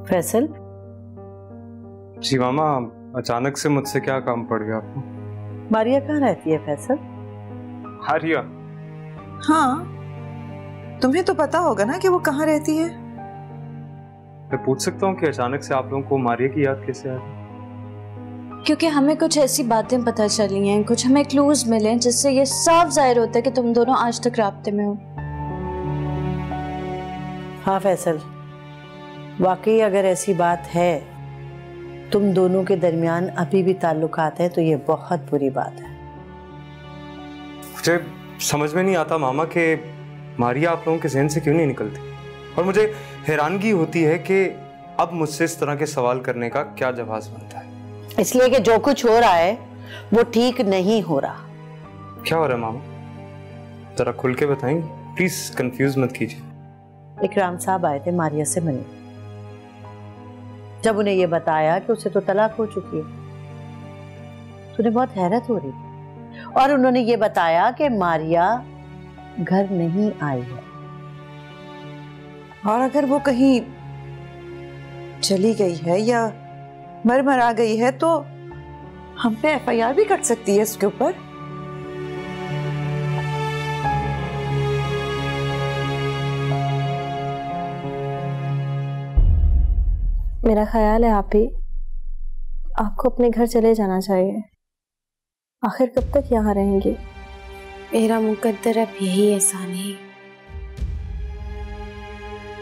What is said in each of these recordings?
फैसल। जी मामा, अचानक से मुझसे क्या काम पड़ गया आपको? मारिया कहाँ रहती है फैसल? हारिया? हाँ, तुम्हें तो पता होगा ना कि वो कहाँ रहती है। मैं पूछ सकता हूँ कि अचानक से आप लोगों को मारिया की याद कैसे आ गई? क्योंकि हमें कुछ ऐसी बातें पता चली हैं, कुछ हमें क्लूज मिले हैं जिससे ये साफ जाहिर होता है कि तुम दोनों आज तक राब्ते में हो। हाँ फैसल, वाकई अगर ऐसी बात है, तुम दोनों के दरमियान अभी भी ताल्लुकात हैं, तो ये बहुत बुरी बात है। मुझे समझ में नहीं आता मामा कि मारिया आप लोगों के जहन से क्यों नहीं निकलती, और मुझे हैरानगी होती है कि अब मुझसे इस तरह के सवाल करने का क्या जवाब बनता है। इसलिए कि जो कुछ हो रहा है वो ठीक नहीं हो रहा। क्या हो रहा है मामा? जरा खुल के बताएंगे प्लीज, कंफ्यूज मत कीजिए। इकराम साहब आए थे मारिया से मिलने। जब उन्हें यह बताया कि उसे तो तलाक हो चुकी है, तो उन्हें बहुत हैरत हो रही थी, और उन्होंने ये बताया कि मारिया घर नहीं आई है, और अगर वो कहीं चली गई है या मर गई है तो हम पे एफआईआर भी कट सकती है इसके ऊपर। मेरा ख्याल है आप ही, आपको अपने घर चले जाना चाहिए। आखिर कब तक यहाँ रहेंगे? मेरा मुकद्दर अब यही है सानी,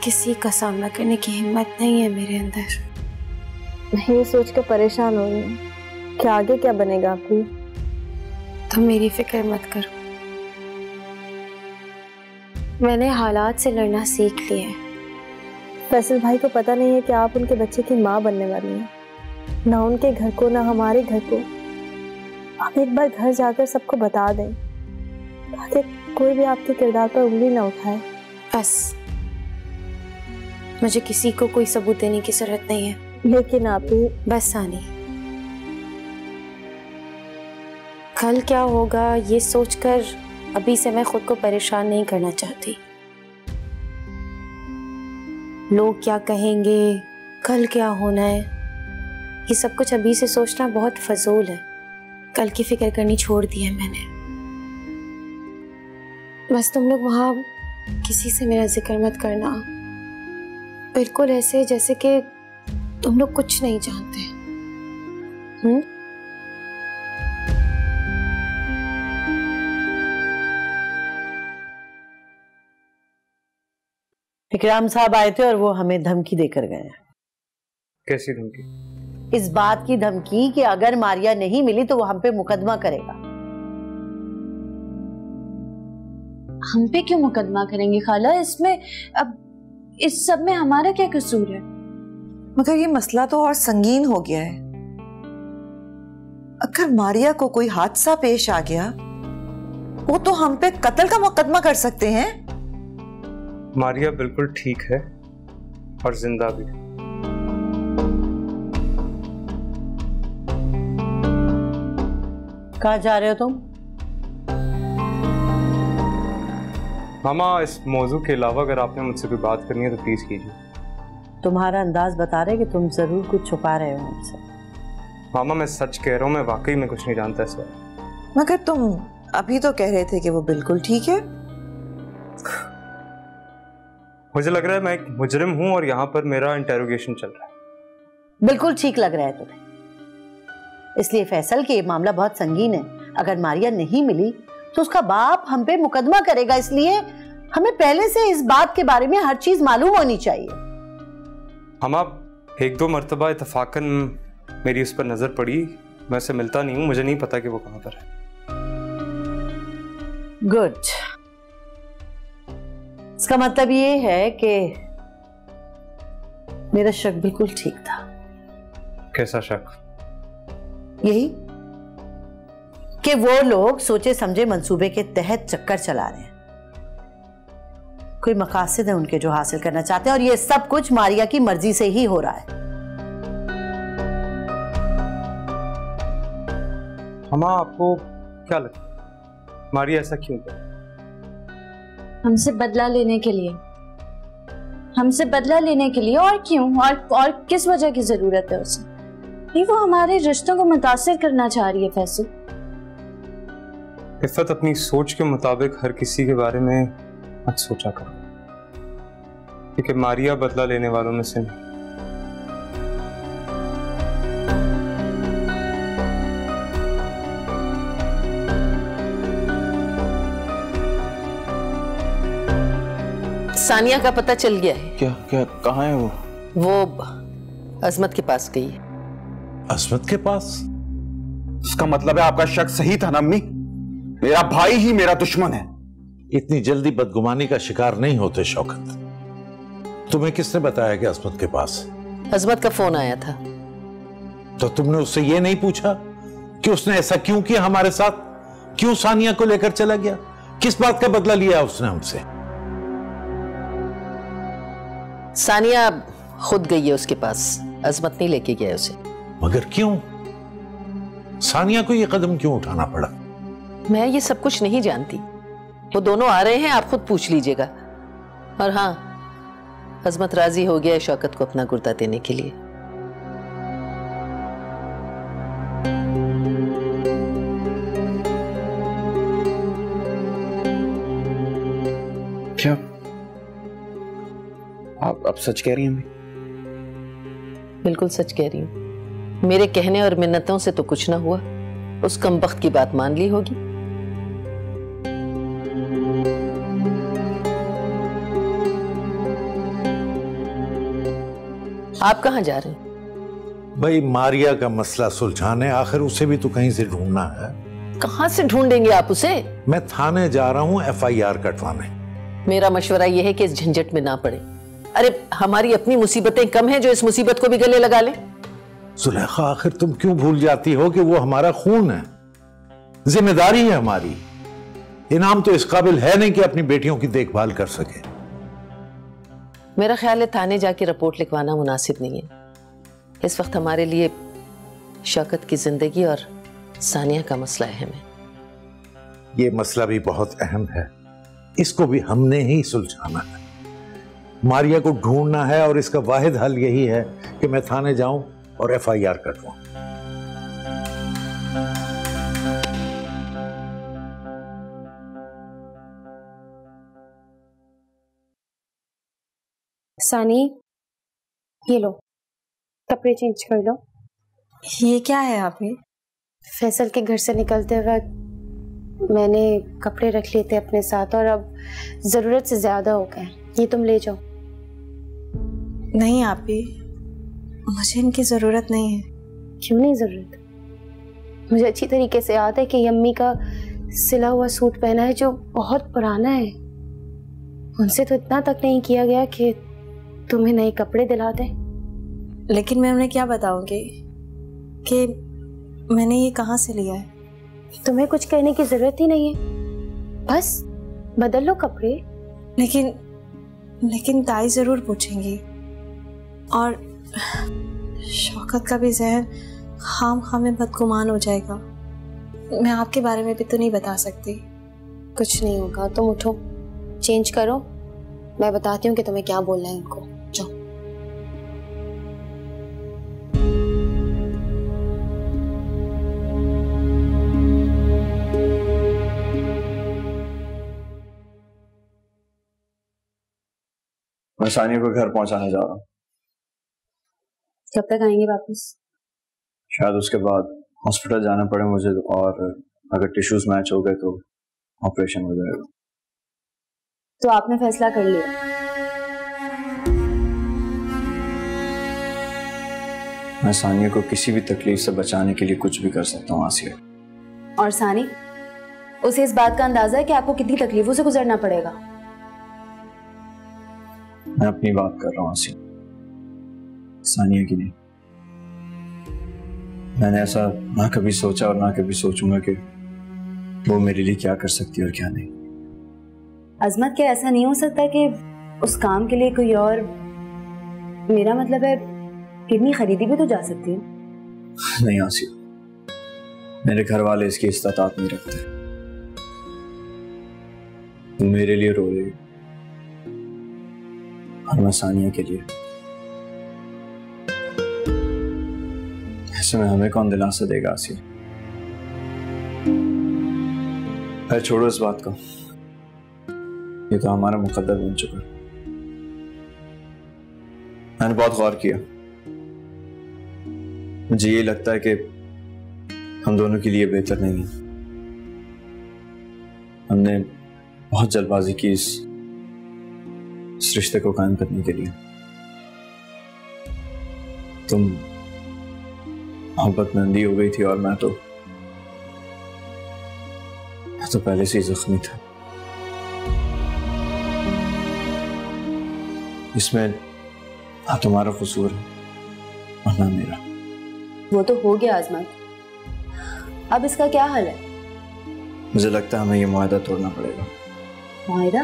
किसी का सामना करने की हिम्मत नहीं है मेरे अंदर। मैं ये सोच कर परेशान हो रही हूँ कि आगे क्या बनेगा आपकी। तुम मेरी फिक्र मत करो, मैंने हालात से लड़ना सीख लिया है। फैसल भाई को पता नहीं है कि आप उनके बच्चे की माँ बनने वाली हैं, ना उनके घर को ना हमारे घर को। आप एक बार घर जाकर सबको बता दें ताकि कोई भी आपके किरदार पर उंगली ना उठाए। बस, मुझे किसी को कोई सबूत देने की जरूरत नहीं है। लेकिन आप ही बस सानी, कल क्या होगा ये सोचकर अभी से मैं खुद को परेशान नहीं करना चाहती। लोग क्या कहेंगे, कल क्या होना है, ये सब कुछ अभी से सोचना बहुत फजूल है। कल की फिक्र करनी छोड़ दी है मैंने। बस तुम लोग वहां किसी से मेरा जिक्र मत करना, बिल्कुल ऐसे जैसे कि तुम लोग कुछ नहीं जानते। इकराम साहब आए थे और वो हमें धमकी देकर गए। कैसी धमकी? इस बात की धमकी कि अगर मारिया नहीं मिली तो वो हम पे मुकदमा करेगा। हम पे क्यों मुकदमा करेंगे खाला? इसमें अब इस सब में हमारा क्या कसूर है? मगर ये मसला तो और संगीन हो गया है। अगर मारिया को कोई हादसा पेश आ गया, वो तो हम पे कत्ल का मुकदमा कर सकते हैं। मारिया बिल्कुल ठीक है और जिंदा भी। कहाँ जा रहे हो तुम? मामा, इस मौजू के अलावा अगर आपने मुझसे कोई बात करनी है तो प्लीज कीजिए। तुम्हारा अंदाज बता रहे कि तुम जरूर कुछ छुपा रहे हो मुझसे। मामा, मैं सच कह रहा हूँ, मैं वाकई में कुछ नहीं जानता इस बारे। मगर तुम अभी तो कह रहे थे कि वो बिल्कुल ठीक है। मुझे लग रहा है मैं एक मुजरिम हूँ और यहाँ पर मेरा इंटेरोगेशन चल रहा है। बिल्कुल ठीक लग रहा है तुम्हें। इसलिए फैसल कि ये मामला बहुत संगीन है। अगर मारिया नहीं मिली तो उसका बाप हम पे मुकदमा करेगा, इसलिए हमें पहले से इस बात के बारे में हर चीज मालूम होनी चाहिए। हम आप एक दो मर्तबा इत्तफाकन मेरी उस पर नजर पड़ी, मैं उससे मिलता नहीं हूँ, मुझे नहीं पता कि वो कहाँ पर है। गुड। इसका मतलब ये है कि मेरा शक बिल्कुल ठीक था। कैसा शक? यही कि वो लोग सोचे समझे मंसूबे के तहत चक्कर चला रहे हैं। कोई मकासद है उनके जो हासिल करना चाहते हैं, और ये सब कुछ मारिया की मर्जी से ही हो रहा है। अम्मा, आपको क्या लगता है मारिया ऐसा क्यों कर? हमसे बदला लेने के लिए। हमसे बदला लेने के लिए, और क्यों? और किस वजह की जरूरत है उसे? नहीं, वो हमारे रिश्तों को मुतासिर करना चाह रही है फैसल। इफ़त, अपनी सोच के मुताबिक हर किसी के बारे में मत सोचा करो, क्योंकि मारिया बदला लेने वालों में से नहीं। सानिया का पता चल गया है। क्या क्या कहाँ है वो अजमत के पास गई है। अजमत के पास? इसका मतलब है आपका शक सही था ना अम्मी? मेरा भाई ही मेरा दुश्मन है। इतनी जल्दी बदगुमानी का शिकार नहीं होते शौकत। तुम्हें किसने बताया कि अजमत के पास? अजमत का फोन आया था। तो तुमने उससे यह नहीं पूछा कि उसने ऐसा क्यों किया हमारे साथ? क्यों सानिया को लेकर चला गया? किस बात का बदला लिया उसने हमसे? सानिया खुद गई है उसके पास, अजमत नहीं लेके गया उसे। मगर क्यों? सानिया को यह कदम क्यों उठाना पड़ा? मैं ये सब कुछ नहीं जानती। वो दोनों आ रहे हैं, आप खुद पूछ लीजिएगा। और हाँ, अजमत राजी हो गया है शौकत को अपना गुर्दा देने के लिए। क्या आप सच कह रही हैं? बिल्कुल सच कह रही हूँ। मेरे कहने और मिन्नतों से तो कुछ ना हुआ, उस कमबख्त की बात मान ली होगी। आप कहाँ जा रहे हैं? भाई, मारिया का मसला सुलझाने। आखिर उसे भी तो कहीं से ढूंढना है। कहाँ से ढूंढेंगे आप उसे? मैं थाने जा रहा हूँ FIR कटवाने। मेरा मशवरा यह है कि इस झंझट में ना पड़े। अरे हमारी अपनी मुसीबतें कम हैं जो इस मुसीबत को भी गले लगा ले। सुलेखा, आखिर तुम क्यों भूल जाती हो कि वो हमारा खून है, जिम्मेदारी है हमारी। इनाम तो इस काबिल है नहीं कि अपनी बेटियों की देखभाल कर सके। मेरा ख्याल है थाने जाके रिपोर्ट लिखवाना मुनासिब नहीं है। इस वक्त हमारे लिए शौकत की जिंदगी और सानिया का मसला अहम है। ये मसला भी बहुत अहम है, इसको भी हमने ही सुलझाना है। मारिया को ढूंढना है और इसका वाहिद हल यही है कि मैं थाने जाऊं और FIR कटवाऊं। सानी, ये लो, कपड़े चेंज कर लो। ये क्या है आप? ये फैसल के घर से निकलते वक्त मैंने कपड़े रख लिए थे अपने साथ और अब जरूरत से ज्यादा हो गए। ये तुम ले जाओ। नहीं आप ही, मुझे इनकी जरूरत नहीं है। क्यों नहीं जरूरत? मुझे अच्छी तरीके से याद है कि अम्मी का सिला हुआ सूट पहना है जो बहुत पुराना है। उनसे तो इतना तक नहीं किया गया कि तुम्हें नए कपड़े दिला दें। लेकिन मैं उन्हें क्या बताऊंगी कि मैंने ये कहाँ से लिया है? तुम्हें कुछ कहने की जरूरत ही नहीं है, बस बदल लो कपड़े। लेकिन ताई जरूर पूछेंगी और शौकत का भी जहन खाम में बदगुमान हो जाएगा। मैं आपके बारे में भी तो नहीं बता सकती। कुछ नहीं होगा, तुम उठो, चेंज करो, मैं बताती हूँ कि तुम्हें क्या बोलना है उनको। जाओ। मैं सानिया को घर पहुंचाने जा रहा हूँ। कब तक आएंगे वापस? शायद उसके बाद हॉस्पिटल जाना पड़े मुझे, और अगर टिश्यूज मैच हो गए तो ऑपरेशन हो जाएगा। तो आपने फैसला कर लिया? मैं सानिया को किसी भी तकलीफ से बचाने के लिए कुछ भी कर सकता हूँ आसिया। और सानी, उसे इस बात का अंदाजा है कि आपको कितनी तकलीफों से गुजरना पड़ेगा? मैं अपनी बात कर रहा हूँ आसिया, सानिया की नहीं। मैंने ऐसा ना कभी सोचा और ना कभी सोचूंगा कि वो मेरे लिए क्या कर सकती है और क्या नहीं। अजमत, क्या ऐसा नहीं हो सकता कि उस काम के लिए कोई और, मेरा मतलब है किडनी खरीदी भी तो जा सकती है? नहीं आसिया, मेरे घर वाले इसकी इस्तात नहीं रखते। तू मेरे लिए रो रही, और मैं सानिया के लिए। ऐसे में हमें कौन दिलासा देगा आसिया? खैर छोड़ो इस बात को, ये तो हमारा मुकद्दर बन चुका है। मैंने बहुत गौर किया, मुझे ये लगता है कि हम दोनों के लिए बेहतर नहीं है। हमने बहुत जल्दबाजी की इस रिश्ते को कायम करने के लिए। तुम मोहब्बत में अंधी हो गई थी और मैं तो पहले से ही जख्मी था। इसमें ना तुम्हारा कसूर है और ना मेरा। वो तो हो गया आजमत, अब इसका क्या हल है? मुझे लगता है हमें ये मुआहदा तोड़ना पड़ेगा। मुआहदा?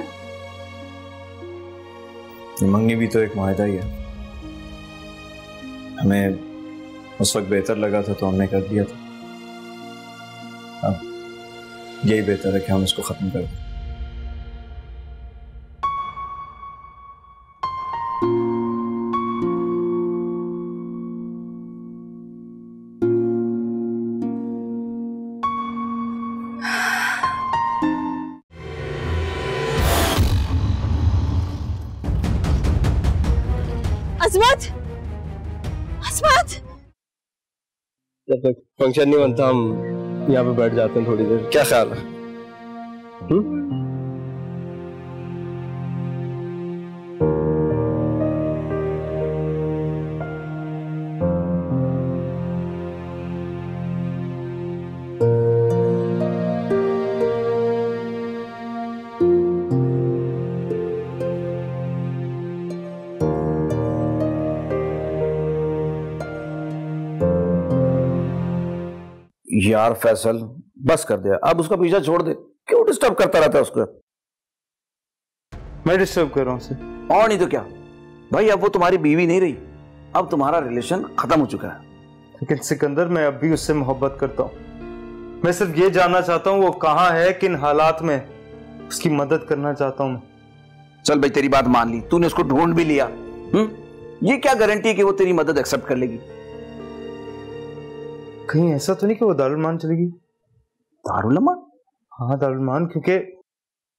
ये मंगनी भी तो एक मुआहदा ही है। हमें उस वक्त बेहतर लगा था तो हमने कर दिया था। अब यही बेहतर है कि हम इसको खत्म कर दें। अजमत, अजमत, जब तक फंक्शन नहीं बनता हम यहाँ पे बैठ जाते हैं थोड़ी देर। क्या ख्याल है? यार फैसल, बस कर दे अब, उसका पीछा छोड़ दे। क्यों डिस्टर्ब करता रहता है उसको? मैं डिस्टर्ब कर रहा हूँ उसे। और नहीं तो क्या भाई, अब वो तुम्हारी बीवी नहीं रही, अब तुम्हारा रिलेशन खत्म हो चुका है। लेकिन सिकंदर, मैं अब भी उससे मोहब्बत करता हूँ। मैं सिर्फ ये जानना चाहता हूँ वो कहाँ है, किन हालात में, उसकी मदद करना चाहता हूँ मैं। चल भाई, तेरी बात मान ली, तूने उसको ढूंढ भी लिया। ये क्या गारंटी है कि वो तेरी मदद एक्सेप्ट कर लेगी? कहीं ऐसा तो नहीं कि वो दारुल-मान चलेगी? दारुल-मान? हाँ दारुल-मान, क्योंकि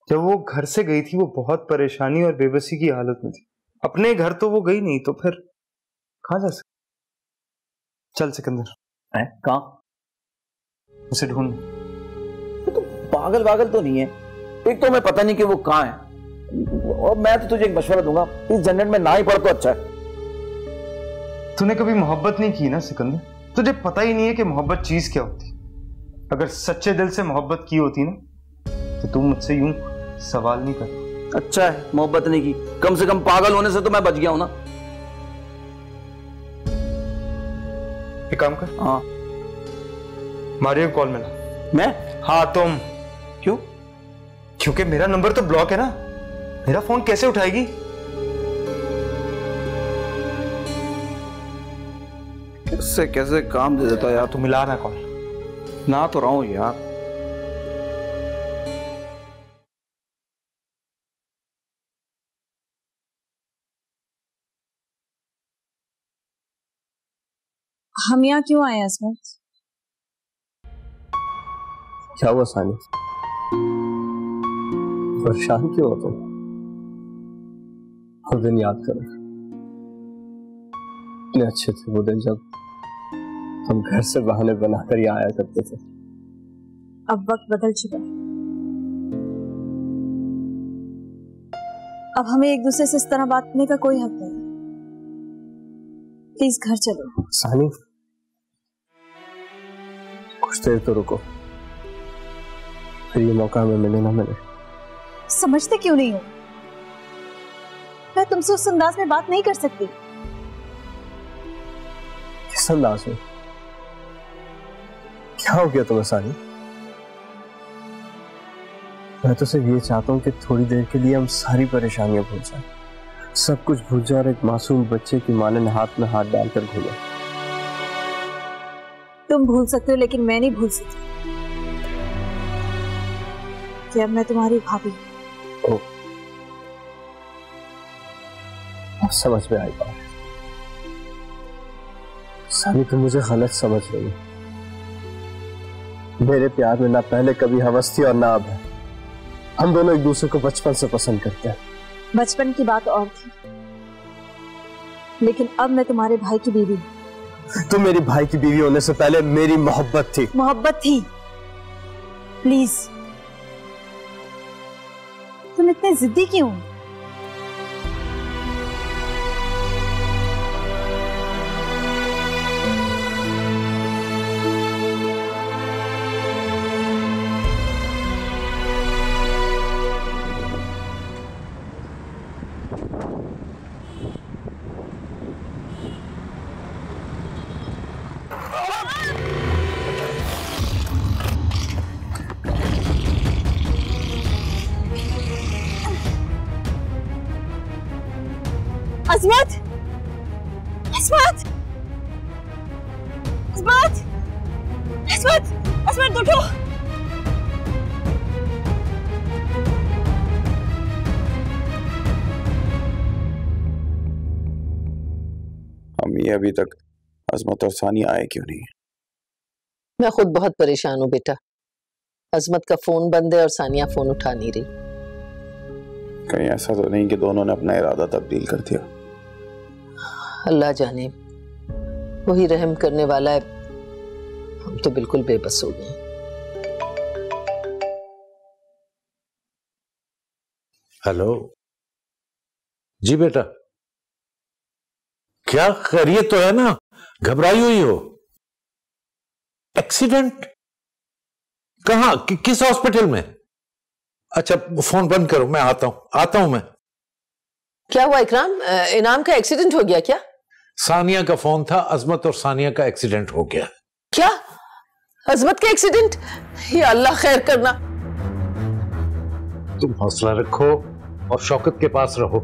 जब वो घर से गई थी वो बहुत परेशानी और बेबसी की हालत में थी। अपने घर तो वो गई नहीं, तो फिर कहाँ जा सकती? चल सिकंदर। कहाँ? उसे ढूंढ। तो पागल वागल तो नहीं है? एक तो मैं पता नहीं कि वो कहाँ है, और मैं तो तुझे एक मशवरा दूंगा, इस झंझट में ना ही पड़ तो अच्छा है। तूने कभी मोहब्बत नहीं की ना सिकंदर, तुझे पता ही नहीं है कि मोहब्बत चीज क्या होती। अगर सच्चे दिल से मोहब्बत की होती ना तो तू मुझसे यूं सवाल नहीं कर। अच्छा है मोहब्बत नहीं की, कम से कम पागल होने से तो मैं बच गया हूं ना। एक काम कर, हाँ मारिया को कॉल मिला। मैं? हाँ तुम। क्यों? क्योंकि मेरा नंबर तो ब्लॉक है ना, मेरा फोन कैसे उठाएगी? इससे कैसे काम दे देता यार। तू मिला ना कॉल। ना तो रहा हूं यार। हम यहाँ क्यों आए अजमत? क्या हुआ सानी? परेशान क्यों हो तुम? हर दिन याद करो, इतने अच्छे थे वो दिन जब हम घर से बहाने बनाकर यहाँ आया करते थे। अब वक्त बदल चुका है, अब हमें एक दूसरे से इस तरह बात करने का कोई हक नहीं। प्लीज घर चलो। सानी कुछ देर तो रुको, फिर ये मौका हमें मिले ना मिले। समझते क्यों नहीं हो? मैं तुमसे उस अंदाज में बात नहीं कर सकती। किस अंदाज में? क्या हो गया तुम्हें सानी? मैं तो सिर्फ ये चाहता हूँ कि थोड़ी देर के लिए हम सारी परेशानियां भूल जाएं, सब कुछ भूल जाए और एक मासूम बच्चे की माँ ने हाथ में हाथ डालकर घूमा। तुम भूल सकते हो लेकिन मैं नहीं भूल सकती कि अब मैं तुम्हारी भाभी हूँ। समझ में आई बात। सानी तुम मुझे गलत समझ रही हो। मेरे प्यार में ना पहले कभी हवस थी और ना अब है। हम दोनों एक दूसरे को बचपन से पसंद करते हैं। बचपन की बात और थी, लेकिन अब मैं तुम्हारे भाई की बीवी हूँ। तुम मेरी भाई की बीवी होने से पहले मेरी मोहब्बत थी। मोहब्बत थी? प्लीज, तुम इतने जिद्दी क्यों? अज़मत! अज़मत! अज़मत! अज़मत! अज़मत उठो! अम्मी अभी तक अजमत और सानिया आए क्यों नहीं? मैं खुद बहुत परेशान हूँ बेटा। अजमत का फोन बंद है और सानिया फोन उठा नहीं रही। कहीं ऐसा तो नहीं कि दोनों ने अपना इरादा तब्दील कर दिया? अल्लाह जाने, वही रहम करने वाला है। हम तो बिल्कुल बेबस हो गए। हेलो जी बेटा, क्या खैरियत तो है ना? घबराई हुई हो? एक्सीडेंट? कहाँ? किस हॉस्पिटल में? अच्छा फोन बंद करो, मैं आता हूं मैं। क्या हुआ इकराम? इनाम का एक्सीडेंट हो गया क्या? सानिया का फोन था, अजमत और सानिया का एक्सीडेंट हो गया। क्या? अजमत का एक्सीडेंट? या अल्लाह खैर करना। तुम हौसला रखो और शौकत के पास रहो।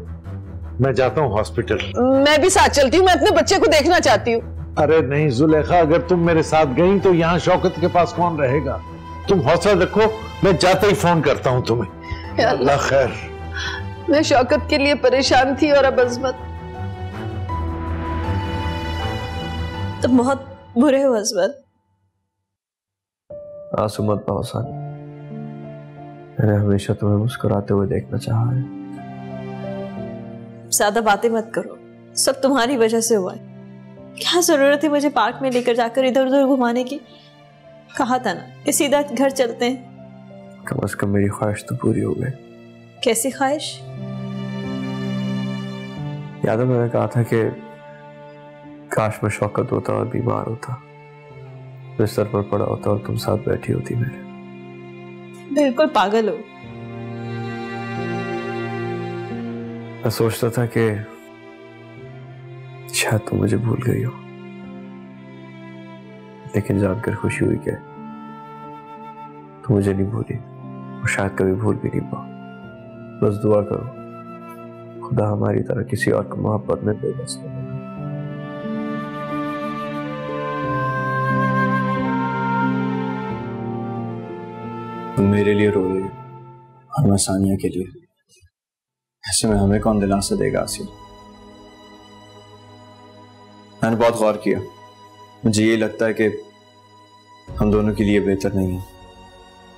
मैं जाता हूँ हॉस्पिटल। मैं भी साथ चलती हूँ, मैं अपने बच्चे को देखना चाहती हूँ। अरे नहीं जुलेखा, अगर तुम मेरे साथ गई तो यहाँ शौकत के पास कौन रहेगा? तुम हौसला रखो, मैं जाते ही फोन करता हूँ तुम्हें। अल्लाह खैर। मैं शौकत के लिए परेशान थी और अब अजमत। तुम बहुत बुरे हो अज़मत। आंसू मत बहाओ सानी, मैंने हमेशा तुम्हें मुस्कुराते हुए देखना चाहा है। ज्यादा बातें मत करो, सब तुम्हारी वजह से हुआ है। क्या जरूरत है मुझे पार्क में लेकर जाकर इधर उधर घुमाने की? कहा था ना कि सीधा घर चलते हैं। कम से कम मेरी ख्वाहिश तो पूरी हो गई। कैसी ख्वाहिश? याद है मैंने कहा था कि काश मैं शौकत होता और बीमार होता, बिस्तर पर पड़ा होता और तुम साथ बैठी होती मेरे। बिल्कुल पागल हो। मैं सोचता था कि शायद तुम मुझे भूल गई हो, लेकिन जानकर खुशी हुई कि तुम मुझे नहीं भूली और शायद कभी भूल भी नहीं पाओ। बस दुआ करो खुदा हमारी तरह किसी और को मोहब्बत में बेबस न बनाए। तुम मेरे लिए रो रही हो और मैं सानिया के लिए। ऐसे में हमें कौन दिलासा देगा आसिया? मैंने बहुत गौर किया, मुझे ये लगता है कि हम दोनों के लिए बेहतर नहीं है।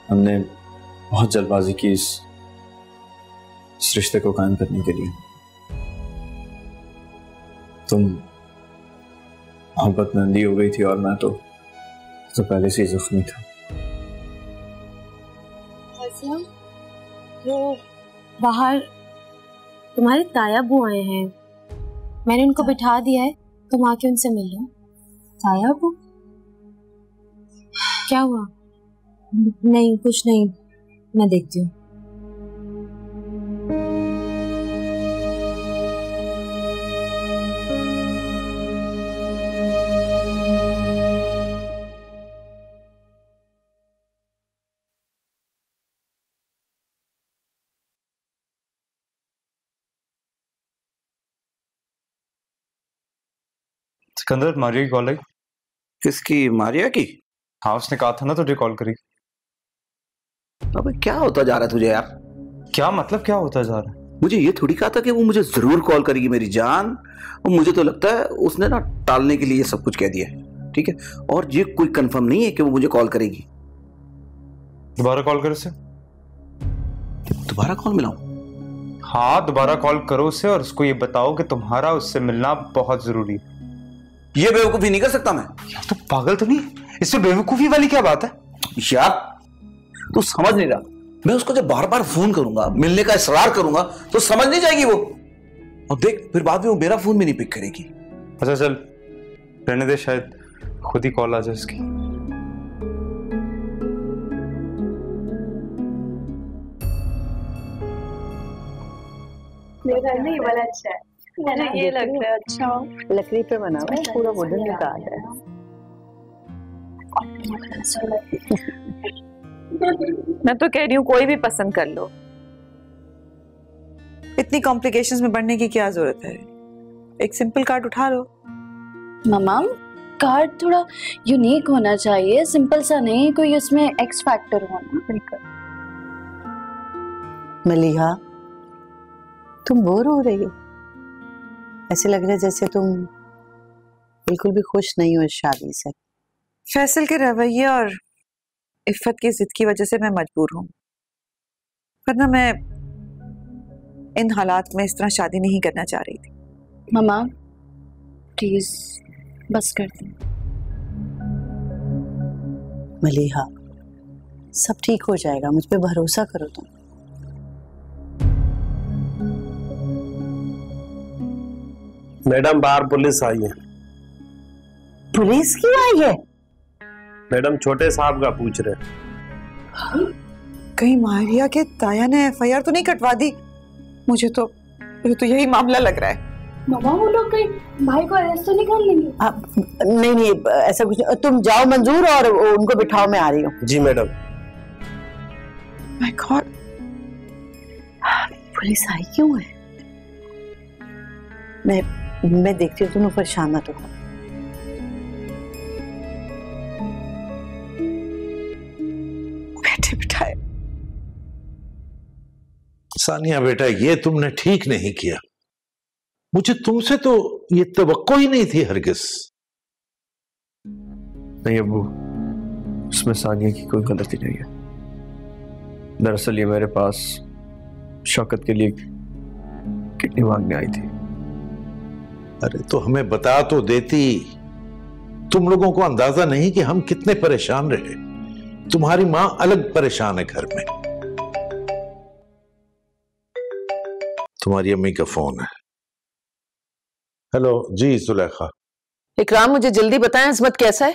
हमने बहुत जल्दबाजी की इस रिश्ते को कायम करने के लिए। तुम मोहब्बत में अंधी हो गई थी और मैं तो पहले से ही जख्मी था। वो बाहर तुम्हारे ताया बू आए हैं, मैंने उनको बिठा दिया है, तुम आके उनसे मिल लो। ताया बू? क्या हुआ? नहीं कुछ नहीं, मैं देखती हूँ। सिकंदर, मारिया की कॉल आई। किसकी? मारिया की? हाँ, उसने कहा था ना तुझे कॉल करी। अबे क्या होता जा रहा है तुझे यार? क्या मतलब क्या होता जा रहा है? मुझे ये थोड़ी कहा था कि वो मुझे जरूर कॉल करेगी मेरी जान। और मुझे तो लगता है उसने ना टालने के लिए ये सब कुछ कह दिया है, ठीक है। और ये कोई कंफर्म नहीं है कि वो मुझे कॉल करेगी। दोबारा कॉल करो उसे। दोबारा कॉल मिलाऊं? हाँ, दोबारा कॉल करो उसे और उसको ये बताओ कि तुम्हारा उससे मिलना बहुत जरूरी है। ये बेवकूफी नहीं कर सकता मैं। यार तो पागल तो नहीं, इसमें बेवकूफी वाली क्या बात है? यार तू समझ नहीं रहा, मैं उसको जब बार बार फोन करूंगा, मिलने का इसरार करूंगा तो समझ नहीं जाएगी वो। और देख फिर बाद में वो मेरा फोन भी नहीं पिक करेगी। अच्छा चल रहने दे, शायद खुद ही कॉल आ जाए उसकी। मेरा नहीं वाला अच्छा है, मुझे ये लग रहा है अच्छा। लकड़ी पे बना हुआ है, पूरा वुडन का कार्ड है। मैं तो कह रही हूँ कोई भी पसंद कर लो, इतनी कॉम्प्लिकेशंस में बढ़ने की क्या जरूरत है। एक सिंपल कार्ड उठा लो। मम्मा कार्ड थोड़ा यूनिक होना चाहिए, सिंपल सा नहीं, कोई उसमें एक्स फैक्टर होना। बिल्कुल। मलिहा तुम बोर हो रही हो, ऐसे लग रहा है जैसे तुम बिल्कुल भी खुश नहीं हो इस शादी से। फैसल के रवैये और इफ़्फ़त की जिद की वजह से मैं मजबूर हूँ, वरना मैं इन हालात में इस तरह शादी नहीं करना चाह रही थी। मम्मा प्लीज बस कर दो। मलिहा सब ठीक हो जाएगा, मुझ पे भरोसा करो तुम। मैडम बाहर पुलिस आई है। पुलिस क्यों आई है? मैडम छोटे साहब का पूछ रहे। कहीं मारिया के ताया ने एफआईआर तो नहीं कटवा दी? मुझे तो यही मामला लग रहा है। मामा वो लोग कहीं भाई को अरेस्ट तो नहीं कर लेंगे? नहीं नहीं ऐसा कुछ नहीं, तुम जाओ मंजूर और उनको बिठाओ, मैं आ रही हूँ। जी मैडम। माय गॉड, पुलिस आई क्यों है? मैं देखती हूँ, तुम परेशान मत हो। बैठे बिठाए। सानिया बेटा, ये तुमने ठीक नहीं किया। मुझे तुमसे तो ये तवक्को ही नहीं थी हरगिज। नहीं अब्बू, उसमें सानिया की कोई गलती नहीं है। दरअसल ये मेरे पास शौकत के लिए किडनी मांगने आई थी। अरे तो हमें बता तो देती। तुम लोगों को अंदाजा नहीं कि हम कितने परेशान रहे। तुम्हारी मां अलग परेशान है घर में। तुम्हारी अम्मी का फोन है। हेलो जी सुलेखा। इकराम मुझे जल्दी बताएं अजमत कैसा है?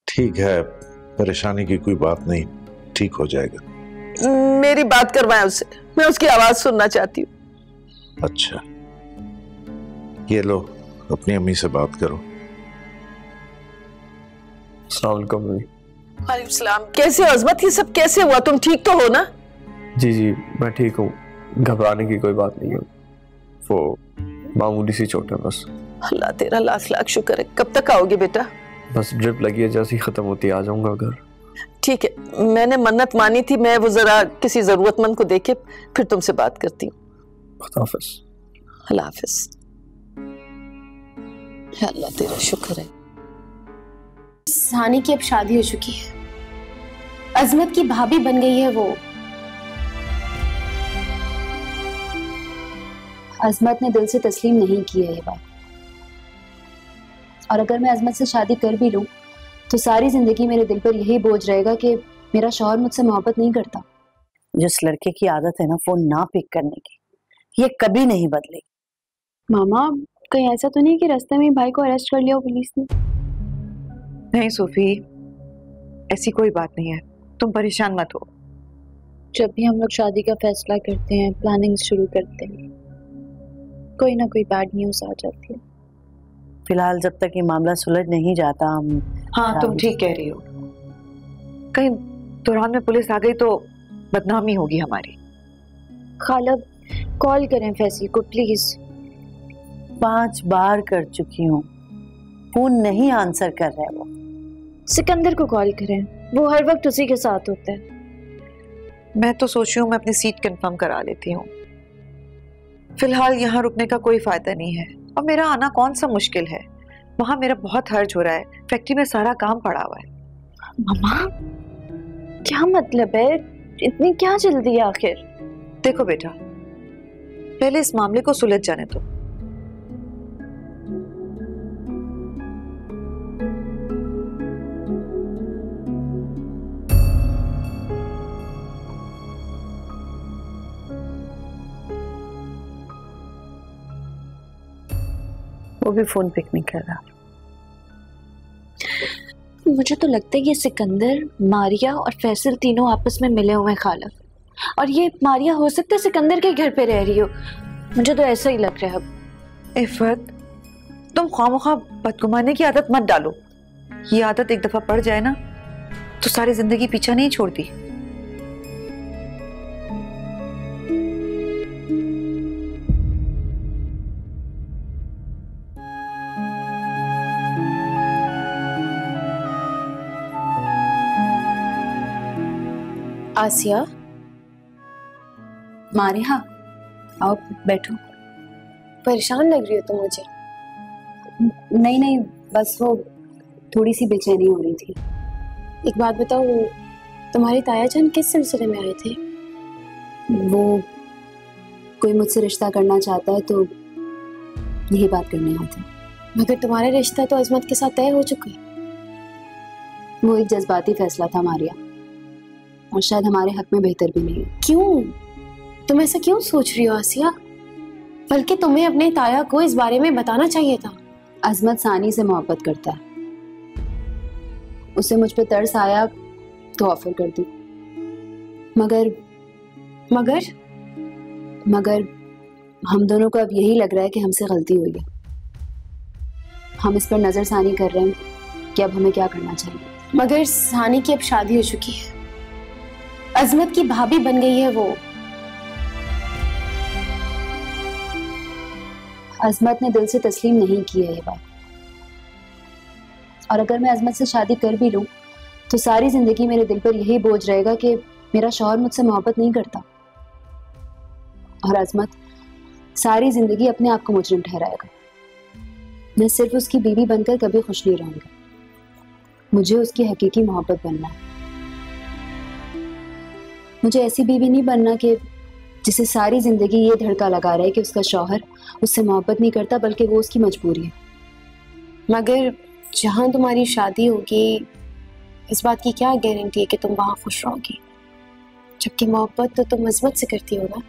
ठीक है, परेशानी की कोई बात नहीं, ठीक हो जाएगा। मेरी बात करवाएं उससे, मैं उसकी आवाज सुनना चाहती हूँ। अच्छा ये लो, अपनी अम्मी से बात करो। वालेकुम सलाम। कैसे हो अजमत? ये सब कैसे हुआ? तुम ठीक तो हो ना? जी जी मैं ठीक हूँ, घबराने की कोई बात नहीं है। वो मामूली सी चोट है बस। अल्लाह तेरा लाख लाख शुक्र है। कब तक आओगे बेटा? बस ड्रिप लगी है, जैसे ही खत्म होती आ जाऊंगा घर। ठीक है, मैंने मन्नत मानी थी, मैं वो जरा किसी जरूरतमंद को देके फिर तुमसे बात करती हूँ। खुदा हाफिज। अल्लाह हाफिज। अल्लाह तेरा शुक्र है। सानी की अब शादी हो चुकी है, अजमत की भाभी बन गई है वो। अजमत ने दिल से तस्लीम नहीं की है ये बात, और अगर मैं अजमत से शादी कर भी लूं तो सारी जिंदगी मेरे दिल पर यही बोझ रहेगा कि मेरा शौहर मुझसे मोहब्बत नहीं करता। जिस लड़के की आदत है ना फोन ना पिक करने की, ये कभी नहीं बदलेगी। मामा कहीं ऐसा तो नहीं कि रास्ते में भाई को अरेस्ट कर लिया हो पुलिस ने? नहीं सूफी, ऐसी कोई बात नहीं है, तुम परेशान मत हो। जब भी हम लोग शादी का फैसला करते हैं, प्लानिंग शुरू करते हैं, कोई ना कोई बैड न्यूज आ जाती है। फिलहाल जब तक ये मामला सुलझ नहीं जाता हम। हाँ तुम ठीक कह रही हो, कहीं दौरान में पुलिस आ गई तो बदनामी होगी हमारी। खाला कॉल करें फैसल को प्लीज। 5 बार कर चुकी हूँ, फोन नहीं आंसर कर रहा है वो। सिकंदर को कॉल करें, वो हर वक्त उसी के साथ होता है। मैं तो सोच रही हूँ मैं अपनी सीट कंफर्म करा लेती हूँ। फिलहाल यहाँ रुकने का कोई फायदा नहीं है और मेरा आना कौन सा मुश्किल है। वहां मेरा बहुत हर्ज हो रहा है, फैक्ट्री में सारा काम पड़ा हुआ है। मम्मा क्या मतलब है, इतनी क्या जल्दी है आखिर? देखो बेटा, पहले इस मामले को सुलझ जाने दो। वो भी फोन पिक नहीं कर रहा। मुझे तो लगता है ये सिकंदर, मारिया और फैसल तीनों आपस में मिले हुए हैं खाला। और ये मारिया हो सकता है सिकंदर के घर पे रह रही हो, मुझे तो ऐसा ही लग रहा है अब। इफ़त, तुम ख्वामख्वाह बदगुमानी की आदत मत डालो। ये आदत एक दफा पड़ जाए ना तो सारी जिंदगी पीछा नहीं छोड़ती। आसिया, मारिया आओ बैठो। परेशान लग रही हो तुम मुझे। नहीं नहीं, बस वो थोड़ी सी बेचैनी हो रही थी। एक बात बताओ, तुम्हारे ताया जान किस सिलसिले में आए थे? वो कोई मुझसे रिश्ता करना चाहता है तो यही बात करने आए थे। मगर तुम्हारा रिश्ता तो अजमत के साथ तय हो चुका है। वो एक जज्बाती फैसला था मारिया, और शायद हमारे हक में बेहतर भी नहीं। क्यों? तुम ऐसा क्यों सोच रही हो आसिया? बल्कि तुम्हें अपने ताया को इस बारे में बताना चाहिए था। अजमत सानी से मोहब्बत करता है, उसे मुझ पे तरस आया तो ऑफर कर दी। मगर मगर मगर हम दोनों को अब यही लग रहा है कि हमसे गलती हुई है। हम इस पर नजरसानी कर रहे हैं कि अब हमें क्या करना चाहिए। मगर सानी की अब शादी हो चुकी है, अजमत की भाभी बन गई है वो। अजमत ने दिल से तस्लीम नहीं की है ये बात, और अगर मैं अजमत से शादी कर भी लूं तो सारी जिंदगी मेरे दिल पर यही बोझ रहेगा कि मेरा शौहर मुझसे मोहब्बत नहीं करता, और अजमत सारी जिंदगी अपने आप को मुजरिम ठहराएगा। मैं सिर्फ उसकी बीवी बनकर कभी खुश नहीं रहूंगी, मुझे उसकी हकीकी मोहब्बत बनना है। मुझे ऐसी बीवी नहीं बनना कि जिसे सारी जिंदगी ये धड़का लगा रहा है कि उसका शौहर उससे मोहब्बत नहीं करता बल्कि वो उसकी मजबूरी है। मगर जहां तुम्हारी शादी होगी, इस बात की क्या गारंटी है कि तुम वहां खुश रहोगी, जबकि मोहब्बत तो तुम अजमत से करती हो ना।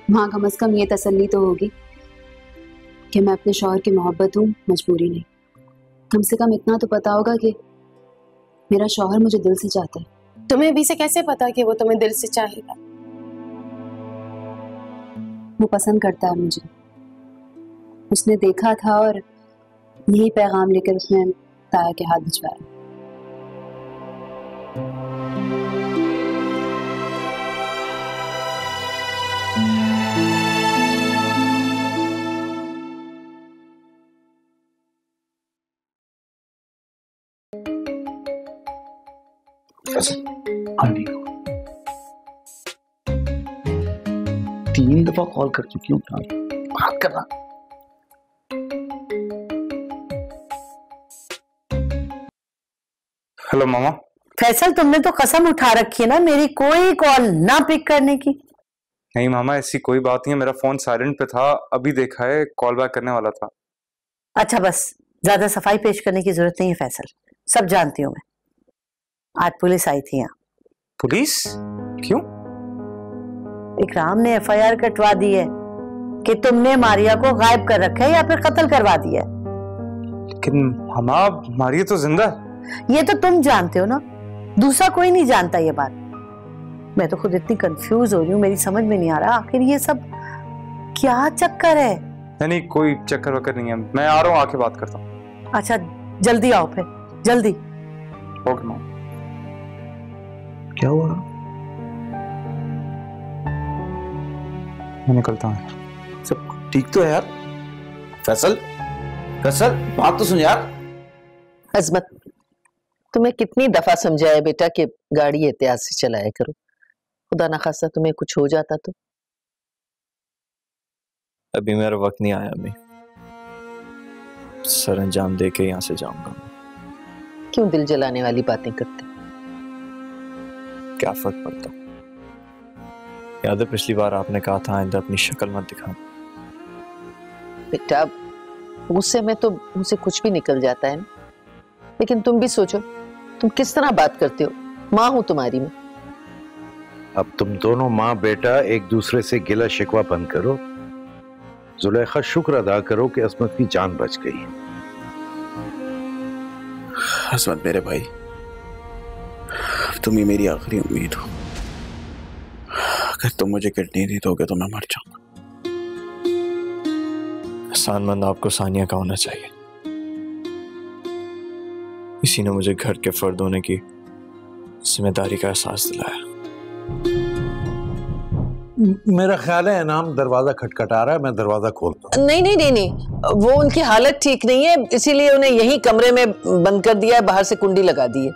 वहां कम से कम ये तसल्ली तो होगी कि मैं अपने शौहर की मोहब्बत हूँ, मजबूरी नहीं। कम से कम इतना तो पता होगा कि मेरा शौहर मुझे दिल से चाहता है। तुम्हें अभी से कैसे पता कि वो तुम्हें दिल से चाहेगा? वो पसंद करता है मुझे, उसने देखा था और यही पैगाम लेकर उसने ताया के हाथ भिजवाया। आंटी 3 दफा कॉल कर चुकी हूँ, बात करना। हेलो मामा। फैसल, तुमने तो कसम उठा रखी है ना मेरी कोई कॉल ना पिक करने की। नहीं मामा, ऐसी कोई बात नहीं है, मेरा फोन साइलेंट पे था, अभी देखा है, कॉल बैक करने वाला था। अच्छा बस, ज्यादा सफाई पेश करने की जरूरत नहीं है फैसल, सब जानती हूँ मैं। आज पुलिस आई थी यहाँ। पुलिस? क्यों? इकराम ने एफआईआर कटवा दी है कि तुमने मारिया को गायब कर रखा है या फिर कत्ल करवा दिया है। लेकिन मामा, मारिया तो जिंदा है। ये तो तुम जानते हो ना, दूसरा कोई नहीं जानता ये बात। मैं तो खुद इतनी कंफ्यूज हो रही हूँ, मेरी समझ में नहीं आ रहा आखिर ये सब क्या चक्कर है। नहीं, कोई चक्कर वक्कर नहीं है, मैं आ रहा हूँ, आके बात करता हूँ। अच्छा जल्दी आओ फिर, जल्दी। ओके मामा। क्या हुआ? मैं निकलता हूँ। सब ठीक तो है यार? फैसल, फैसल बात तो सुन यार। अजमत, तुम्हें कितनी दफा समझाया बेटा कि गाड़ी एहतियात से चलाया करो, खुदा ना खास्ता तुम्हें कुछ हो जाता तो। अभी मेरा वक्त नहीं आया, अभी सर अंजाम दे के यहाँ से जाऊंगा। क्यों दिल जलाने वाली बातें करते? क्या फर्क पड़ता? याद है पिछली बार आपने कहा था आइंदा अपनी शक्ल मत दिखाना। बेटा गुस्से में तो मुझसे कुछ भी निकल जाता है ना, लेकिन तुम भी सोचो तुम किस तरह बात करते हो। माँ हूं तुम्हारी मैं। अब तुम दोनों माँ बेटा एक दूसरे से गिला शिकवा बंद करो। जुलेखा शुक्र अदा करो कि असमत की जान बच गई। असमत मेरे भाई, तुम ही मेरी आखिरी उम्मीद हो। अगर तुम मुझे किडनी दे दोगे तो मैं मर जाऊंगा। एहसानमंद आपको सानिया का होना चाहिए। इसी ने मुझे घर के फर्द होने की जिम्मेदारी का एहसास दिलाया। मेरा ख्याल है इनाम दरवाजा खटखटा रहा है, मैं दरवाजा खोलता हूँ। नहीं नहीं नहीं नहीं, वो उनकी हालत ठीक नहीं है, इसीलिए उन्हें यही कमरे में बंद कर दिया है, बाहर से कुंडी लगा दी है।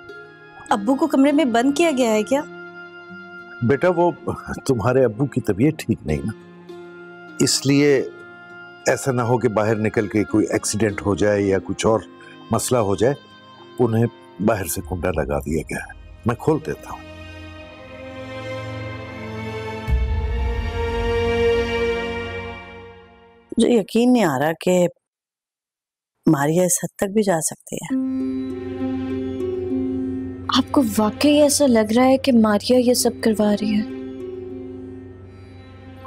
अब्बू को कमरे में बंद किया गया है क्या? बेटा वो तुम्हारे अब्बू की तबीयत ठीक नहीं ना, इसलिए ऐसा ना हो कि बाहर निकल के कोई एक्सीडेंट हो जाए या कुछ और मसला हो जाए, उन्हें बाहर से कुंडा लगा दिया गया है। मैं खोल देता हूँ। मुझे यकीन नहीं आ रहा कि मारिया इस हद तक भी जा सकती है। आपको वाकई ऐसा लग रहा है कि मारिया ये सब करवा रही है?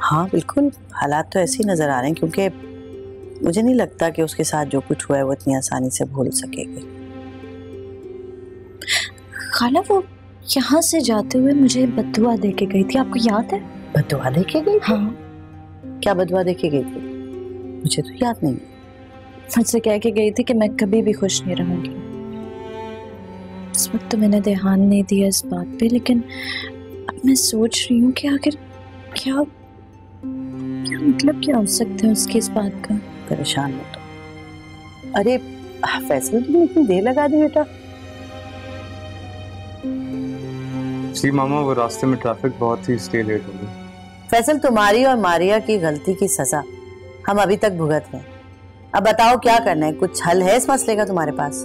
हाँ बिल्कुल, हालात तो ऐसे ही नजर आ रहे हैं, क्योंकि मुझे नहीं लगता कि उसके साथ जो कुछ हुआ है वो इतनी आसानी से भूल सकेगी। खाला वो यहाँ से जाते हुए मुझे बददुआ दे के गई थी, आपको याद है? बददुआ दे के गई? हाँ। क्या बददुआ दे के गई थी? मुझे तो याद नहीं। मुझसे कह के गई थी कि मैं कभी भी खुश नहीं रहूंगी। इस वक्त तो मैंने ध्यान नहीं दिया इस बात पे, लेकिन अब मैं सोच रही हूँ कि आखिर क्या मतलब क्या हो सकता है उसकी इस बात का। परेशान मत हो। अरे फैसल तुमने इतनी देर लगा दी बेटा? जी मामा, वो रास्ते में ट्रैफिक बहुत ही इसलिए लेट हो गई। फैसल, तुम्हारी और मारिया की गलती की सजा हम अभी तक भुगत रहे हैं। अब बताओ क्या करना है? कुछ हल है इस मसले का तुम्हारे पास?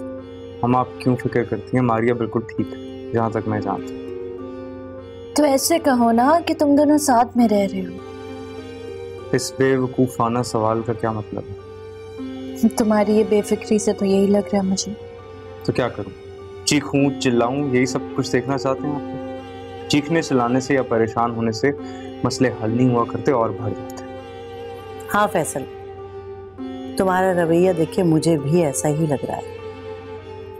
हम आप क्यों फिक्र करती हैं? मारिया बिल्कुल ठीक है जहाँ तक मैं जानता हूँ। तो ऐसे कहो ना कि तुम दोनों साथ में रह रहे हो। इस बेवकूफाना सवाल का क्या मतलब है? तुम्हारी ये बेफिक्री से तो यही लग रहा है मुझे। तो क्या करूं? चीखूं चिल्लाऊं, यही सब कुछ देखना चाहते हैं आप? चीखने चिल्लाने से या परेशान होने से मसले हल नहीं हुआ करते और बढ़ जाते। हाँ फैसल, तुम्हारा रवैया देखे मुझे भी ऐसा ही लग रहा है।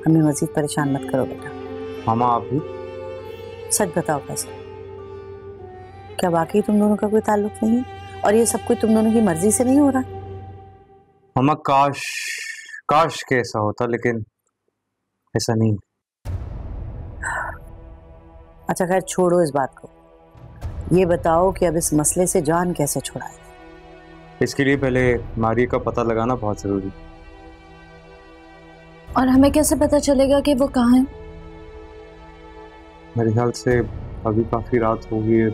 हमें मजीद परेशान मत करो बेटा। मामा आप भी? सच बताओ फैसल, क्या वाकई तुम दोनों का कोई ताल्लुक नहीं है और ये सब कुछ तुम दोनों की मर्जी से नहीं हो रहा? मामा काश के ऐसा होता, लेकिन ऐसा नहीं। अच्छा खैर छोड़ो इस बात को, ये बताओ कि अब इस मसले से जान कैसे छुड़ाए? इसके लिए पहले मारिया का पता लगाना बहुत जरूरी। और हमें कैसे पता चलेगा कि वो कहाँ है? मेरे ख्याल से अभी काफी रात हो गई है,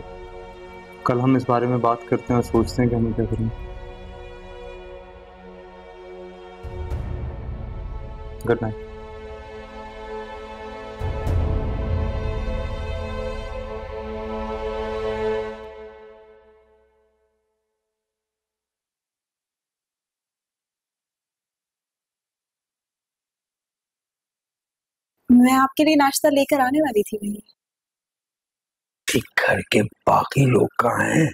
कल हम इस बारे में बात करते हैं और सोचते हैं कि हमें क्या करें। Good night. मैं आपके लिए नाश्ता लेकर आने वाली थी भैया। घर के बाकी लोग कहाँ हैं?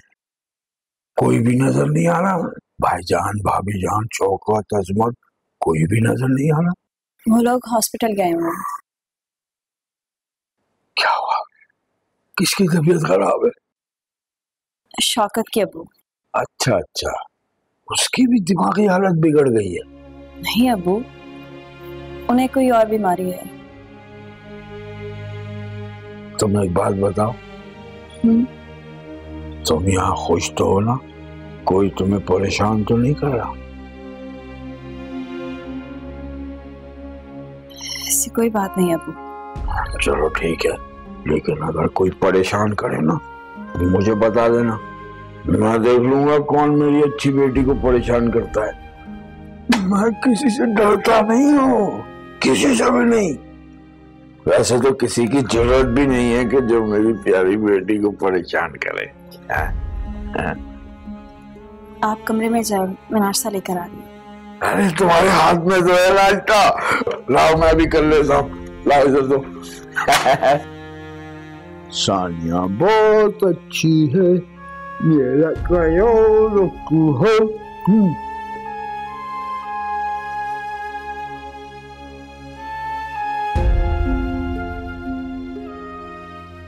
कोई भी नजर नहीं आ रहा। भाईजान, भाभी जान, शौकत, अजमत, कोई भी नजर नहीं आ रहा। वो लोग हॉस्पिटल गए हुए हैं। क्या हुआ? किसकी तबीयत खराब है? शौकत के अब्बू। अच्छा, उसकी भी दिमागी हालत बिगड़ गई है? नहीं अब्बू, उन्हें कोई और बीमारी है। तुम एक बात बताओ, तुम यहाँ खुश तो हो ना? कोई तुम्हें परेशान तो नहीं कर रहा? ऐसी कोई बात नहीं अब्बू। चलो ठीक है, लेकिन अगर कोई परेशान करे ना तो मुझे बता देना, मैं देख लूंगा कौन मेरी अच्छी बेटी को परेशान करता है। मैं किसी से डरता नहीं हूँ, किसी से भी नहीं। वैसे तो किसी की जरूरत भी नहीं है कि जो मेरी प्यारी बेटी को परेशान करे। आप कमरे में जाओ, मैं नाश्ता लेकर आ रही हूँ। अरे तुम्हारे हाथ में तो है नाश्ता, लाओ मैं भी कर लेता हूँ, लाओ इधर दो। सानिया बहुत अच्छी है, मेरा ख्याल रखो है।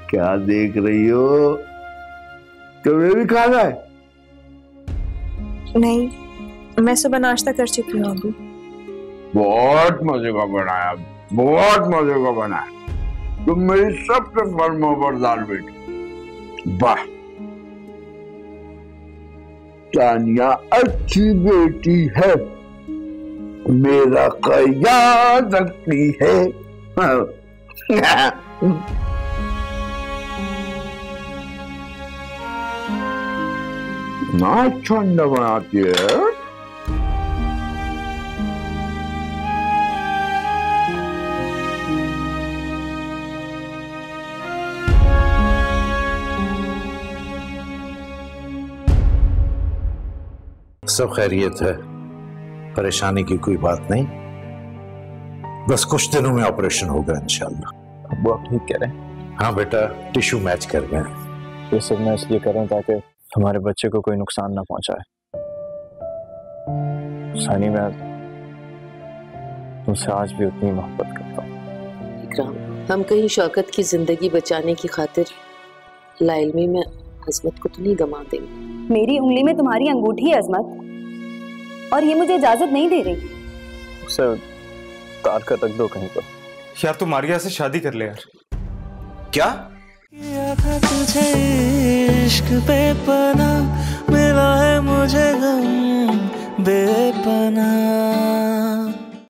क्या देख रही हो? तुम्हें भी खाना है? नहीं, मैं सुबह नाश्ता कर चुकी हूँ अभी। बहुत मजे का बनाया, बहुत मजे का बनाया। तुम मेरी सबसे फर्माबरदार बेटी। वाह, तानिया अच्छी बेटी है, मेरा ख्याल रखती है। ना ठंडा बनाती है। सब खैरियत है, परेशानी की कोई बात नहीं, बस कुछ दिनों में ऑपरेशन होगा इंशाल्लाह। अब आप ठीक कह रहे हैं? हाँ बेटा, टिश्यू मैच कर गए। ये सब मैं इसलिए कर रहा हूँ ताकि हमारे बच्चे को कोई नुकसान ना पहुंचाए। सानी, मैं तुमसे आज भी उतनी मोहब्बत करता हूँ। इकराम, हम कहीं शौकत की जिंदगी बचाने की खातिर लाइल्मी में अजमत को तो नहीं गंवा देंगे। मेरी उंगली में तुम्हारी अंगूठी है अजमत, और ये मुझे इजाजत नहीं दे रही। उसे उतार कर रख दो कहीं पर। यार तू मारिया से शादी कर ले यार। क्या? तुझे इश्क बेपना मिला है, मुझे गम बेपना।